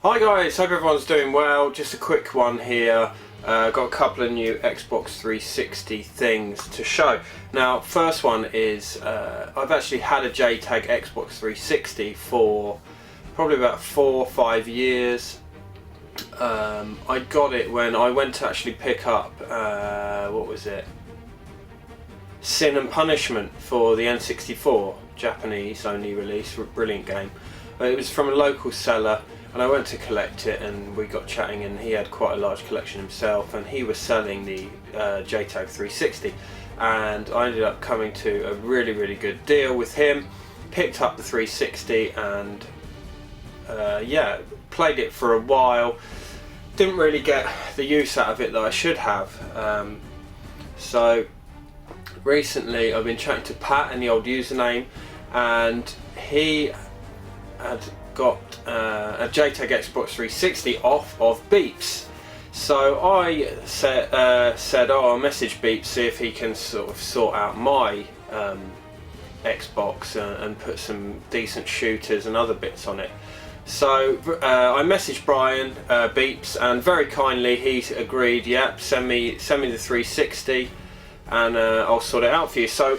Hi guys, hope everyone's doing well. Just a quick one here. Got a couple of new Xbox 360 things to show. Now, first one is I've actually had a Jtag Xbox 360 for probably about 4 or 5 years. I got it when I went to actually pick up what was it? Sin and Punishment for the N64, Japanese only release, brilliant game. It was from a local seller, and I went to collect it, and we got chatting, and he had quite a large collection himself, and he was selling the Jtag 360, and I ended up coming to a really good deal with him. Picked up the 360 and yeah, played it for a while. Didn't really get the use out of it that I should have. So recently I've been chatting to Pat in the old username, and he had got a Jtag Xbox 360 off of Beaps. So I said, oh, I'll message Beaps, see if he can sort of sort out my Xbox and put some decent shooters and other bits on it. So I messaged Brian Beaps, and very kindly he agreed. Yep, send me the 360, and I'll sort it out for you. So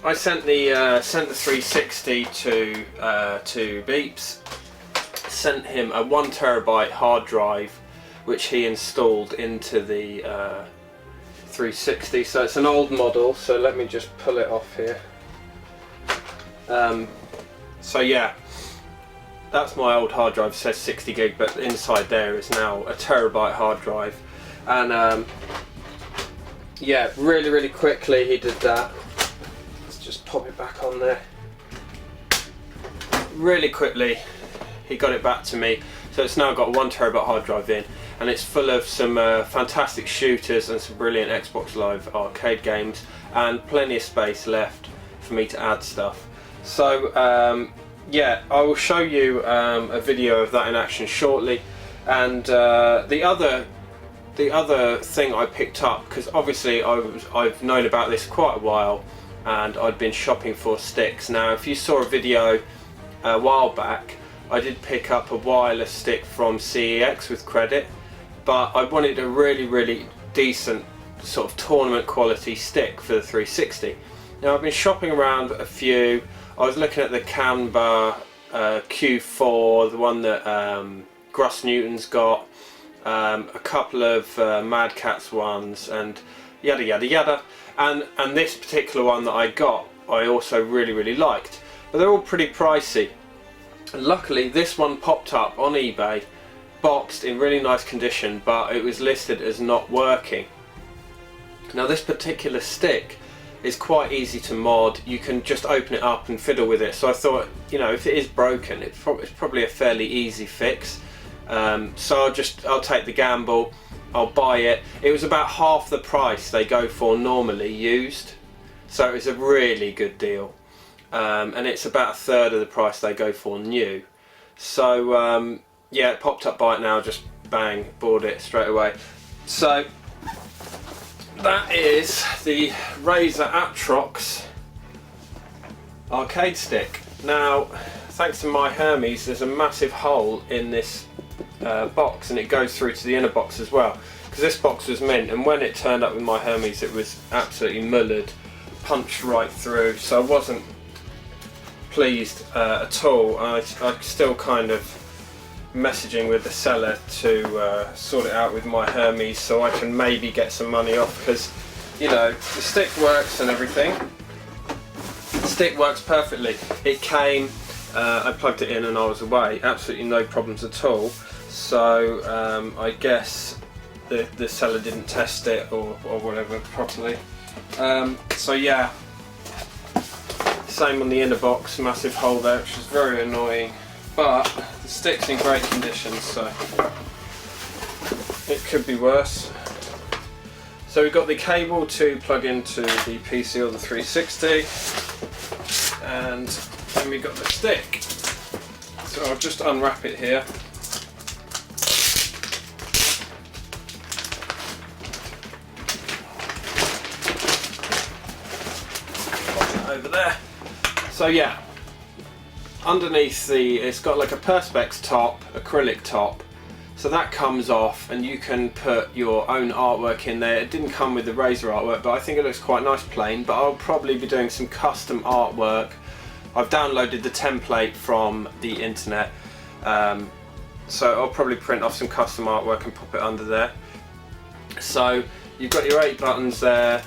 I sent the 360 to Beaps. Sent him a 1 terabyte hard drive, which he installed into the 360. So it's an old model. So let me just pull it off here. So yeah, that's my old hard drive. It says 60 gig, but inside there is now a terabyte hard drive. And yeah, really quickly he did that. Let's just pop it back on there. Really quickly he got it back to me. So it's now got a 1 terabyte hard drive in, and it's full of some fantastic shooters and some brilliant Xbox Live arcade games, and plenty of space left for me to add stuff. So yeah, I will show you a video of that in action shortly. And the other thing I picked up, because obviously I've known about this quite a while, and I'd been shopping for sticks. Now, if you saw a video a while back, I did pick up a wireless stick from CEX with credit, but I wanted a really decent sort of tournament quality stick for the 360. Now, I've been shopping around a few. I was looking at the Canva Q4, the one that Gruss Newton's got, a couple of Mad Catz ones, and yada. And this particular one that I got, I also really liked. But they're all pretty pricey. And luckily, this one popped up on eBay, boxed in really nice condition, but it was listed as not working. Now, this particular stick is quite easy to mod. You can just open it up and fiddle with it. So I thought, you know, if it is broken, it's probably a fairly easy fix. So I'll take the gamble. I'll buy it. It was about half the price they go for normally used, so it was a really good deal. And it's about a third of the price they go for new. So yeah, it popped up by it now, just bang, bought it straight away. So that is the Razer Atrox arcade stick. Now, thanks to my Hermes, there's a massive hole in this box, and it goes through to the inner box as well, because this box was mint, and when it turned up with my Hermes, it was absolutely mullered, punched right through. So I wasn't pleased at all. I still kind of messaging with the seller to sort it out with my Hermes, so I can maybe get some money off, because, you know, the stick works and everything. The stick works perfectly. It came, I plugged it in and I was away, absolutely no problems at all. So I guess the seller didn't test it or whatever properly. So yeah, same on the inner box, massive hole there, which is very annoying, but the stick's in great condition, so it could be worse. So we've got the cable to plug into the PC or the 360, and then we've got the stick. So I'll just unwrap it here. Pop it over there. So yeah, underneath it's got like a perspex top, acrylic top, So that comes off and you can put your own artwork in there. It didn't come with the Razer artwork, but I think it looks quite nice plain, but I'll probably be doing some custom artwork. I've downloaded the template from the internet, so I'll probably print off some custom artwork and pop it under there. So you've got your 8 buttons there,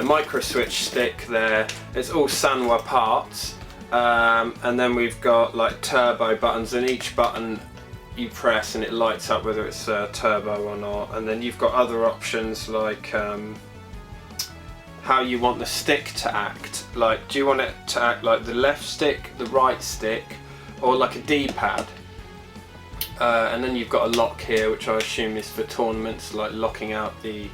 micro switch stick there, it's all Sanwa parts, and then we've got like turbo buttons, and each button you press and it lights up whether it's turbo or not. And then you've got other options like how you want the stick to act. Like, do you want it to act like the left stick, the right stick, or like a D-pad? And then you've got a lock here, which I assume is for tournaments, like locking out the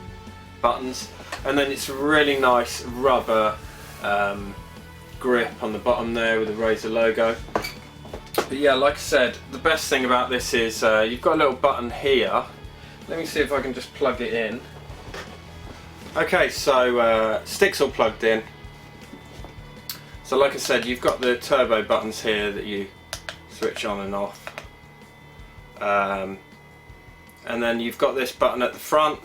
buttons. And then it's a really nice rubber grip on the bottom there with the Razer logo. But yeah, like I said, the best thing about this is you've got a little button here. Let me see if I can just plug it in. Okay, so stick's all plugged in. So like I said, you've got the turbo buttons here that you switch on and off. And then you've got this button at the front.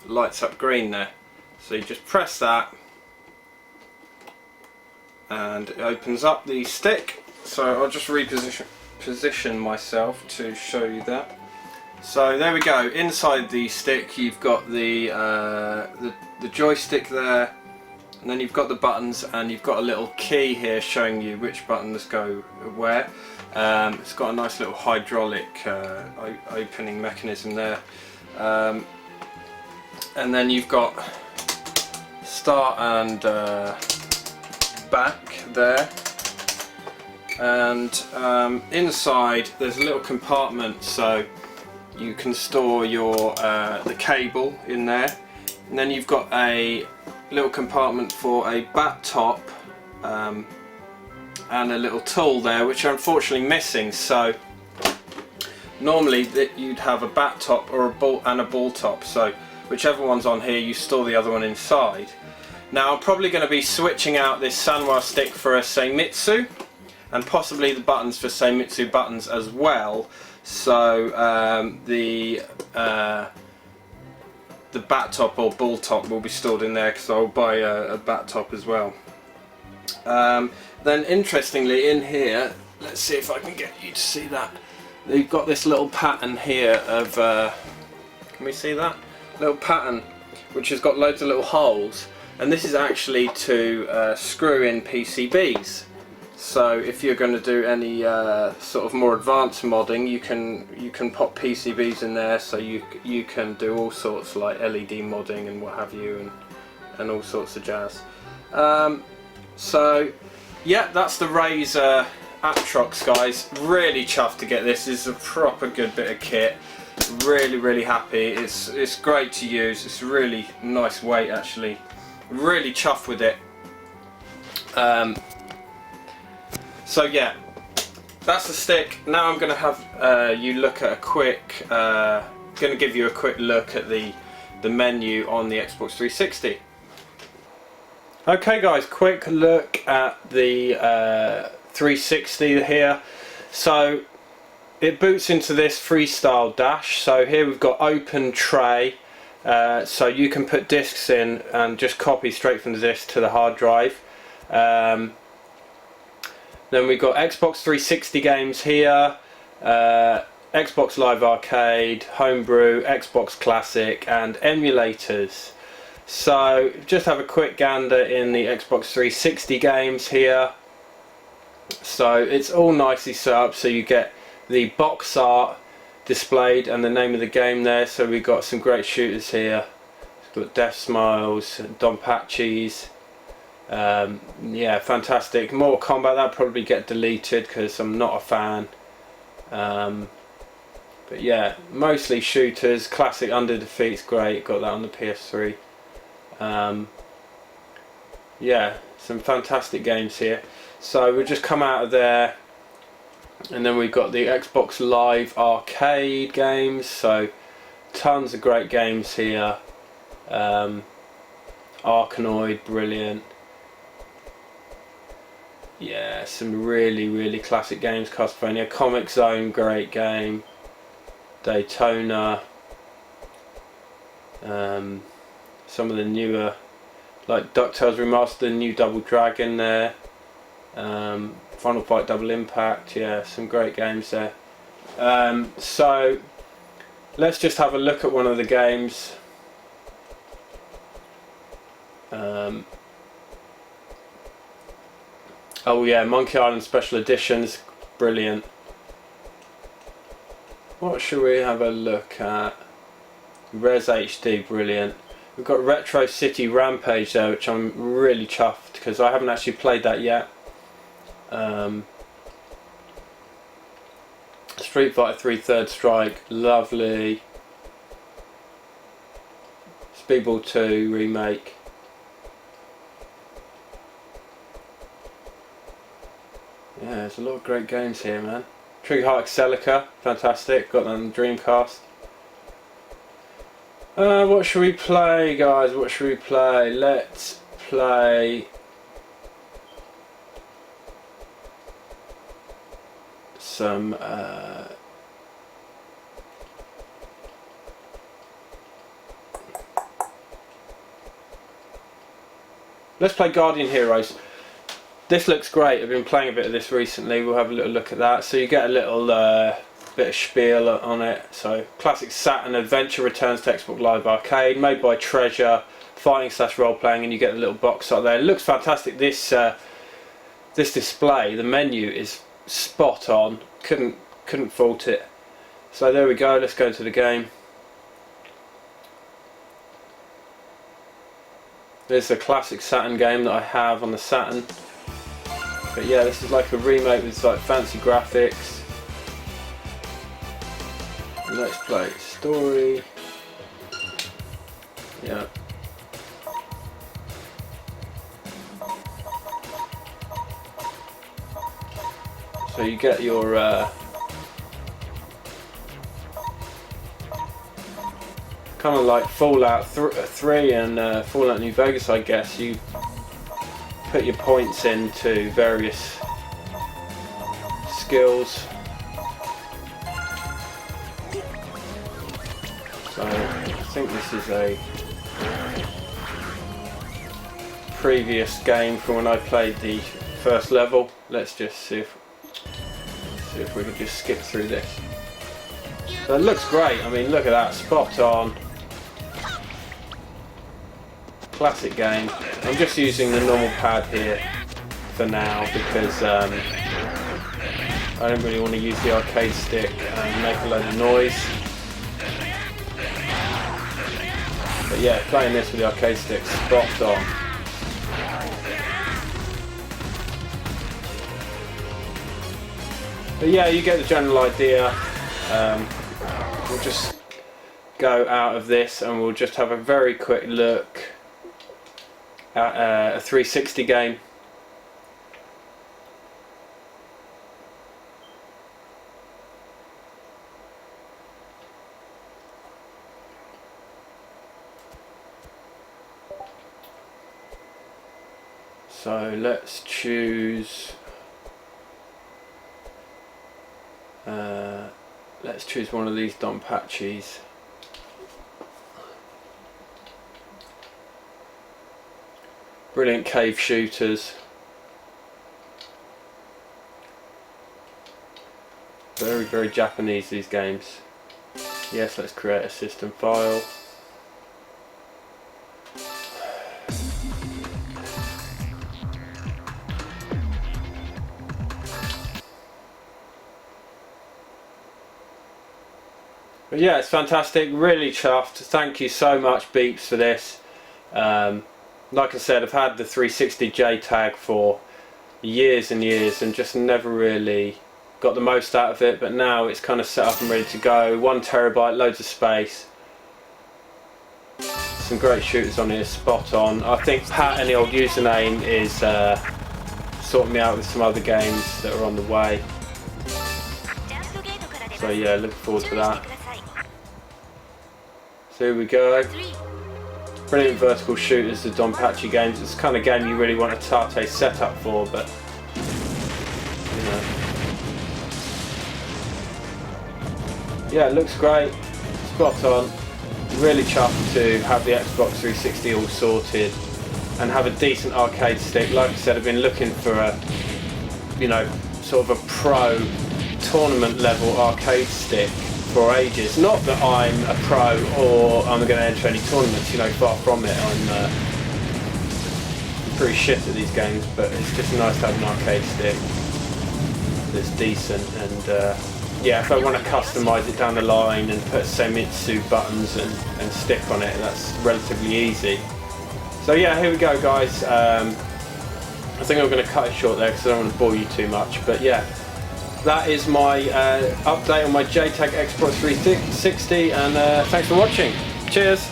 It lights up green there. So you just press that and it opens up the stick. So I'll just position myself to show you that. So there we go. Inside the stick you've got the joystick there, and then you've got the buttons, and you've got a little key here showing you which buttons go where. It's got a nice little hydraulic opening mechanism there, and then you've got start and back there, and inside there's a little compartment so you can store your the cable in there, and then you've got a little compartment for a bat top and a little tool there, which are unfortunately missing. So normally you'd have a bat top or a ball and a ball top, so whichever one's on here you store the other one inside. Now I'm probably going to be switching out this Sanwa stick for a Seimitsu, and possibly the buttons for Seimitsu buttons as well. So the bat top or ball top will be stored in there, because I'll buy a bat top as well. Then interestingly in here, let's see if I can get you to see that, they've got this little pattern here of, can we see that? Little pattern which has got loads of little holes, and this is actually to screw in PCBs. So if you're going to do any sort of more advanced modding, you can pop PCBs in there, so you can do all sorts like LED modding and what have you, and all sorts of jazz. So yeah, that's the Razer Atrox, guys. Really chuffed to get this. This is a proper good bit of kit. Really happy. It's great to use. It's a really nice weight actually. Really chuffed with it. So yeah, that's the stick. Now I'm going to have you look at a quick, going to give you a quick look at the menu on the Xbox 360. Okay guys, quick look at the 360 here. So it boots into this freestyle dash. So here we've got open tray, so you can put discs in and just copy straight from the disc to the hard drive. Then we've got Xbox 360 games here, Xbox Live Arcade, Homebrew, Xbox Classic, and emulators. So just have a quick gander in the Xbox 360 games here. So it's all nicely set up, so you get the box art displayed and the name of the game there. So we've got some great shooters here. We've got Death Smiles, Donpachis. Yeah, fantastic. Mortal Kombat, that'll probably get deleted because I'm not a fan. But yeah, mostly shooters. Classic Under Defeat's great, got that on the PS3. Yeah, some fantastic games here. So we'll just come out of there, and then we've got the Xbox Live Arcade games. So tons of great games here. Arkanoid, brilliant. Yeah, some really classic games. Castlevania, Comic Zone, great game. Daytona. Some of the newer, like DuckTales Remastered, new Double Dragon there. Final Fight Double Impact. Yeah, some great games there. So let's just have a look at one of the games. Oh yeah, Monkey Island Special Editions, brilliant. What should we have a look at? Res HD, brilliant. We've got Retro City Rampage there, which I'm really chuffed because I haven't actually played that yet. Street Fighter 3 Third Strike, lovely. Speedball 2 remake. Yeah, there's a lot of great games here, man. Trigger Heart Celica, fantastic. Got that on the Dreamcast. What should we play, guys? What should we play? Let's play some let's play Guardian Heroes. This looks great. I've been playing a bit of this recently. We'll have a little look at that. So you get a little bit of spiel on it. So classic Saturn adventure returns to Xbox Live Arcade, made by Treasure, fighting / role playing, and you get a little box up there. It looks fantastic. This this display, the menu is spot on. Couldn't fault it. So there we go. Let's go to the game. This is a classic Saturn game that I have on the Saturn. But yeah, this is like a remake with like fancy graphics. Let's play story. Yeah. So you get your kind of like Fallout 3 and Fallout New Vegas, I guess. You put your points into various skills. So I think this is a previous game from when I played the first level. Let's just see if we can just skip through this. So it looks great. I mean, look at that, spot on. Classic game. I'm just using the normal pad here for now because I don't really want to use the arcade stick and make a load of noise. But yeah, playing this with the arcade stick, spot on. But yeah, you get the general idea. We'll just go out of this and we'll just have a very quick look at a 360 game. So let's choose one of these Donpachis. Brilliant cave shooters. Very Japanese, these games. Yes, let's create a system file. But yeah, it's fantastic, really chuffed. Thank you so much, Beaps, for this. Like I said, I've had the 360 Jtag for years and years and just never really got the most out of it, but now it's kind of set up and ready to go. 1 terabyte, loads of space. Some great shooters on here, spot on. I think Pat, any old username, is sorting me out with some other games that are on the way. So yeah, looking forward to that. So here we go. Brilliant vertical shooters, the Donpachi games. It's the kind of game you really want a Tate setup for, but you know. Yeah, it looks great, spot on. Really chuffed to have the Xbox 360 all sorted and have a decent arcade stick. Like I said, I've been looking for a, you know, sort of a pro tournament level arcade stick for ages. Not that I'm a pro or I'm going to enter any tournaments, you know, far from it. I'm pretty shit at these games, but it's just nice to have an arcade stick that's decent. And yeah, if I want to customise it down the line and put Senmitsu buttons and stick on it, that's relatively easy. So yeah, here we go, guys. I think I'm going to cut it short there because I don't want to bore you too much. But yeah, that is my update on my Jtag XBOX 360, and thanks for watching. Cheers.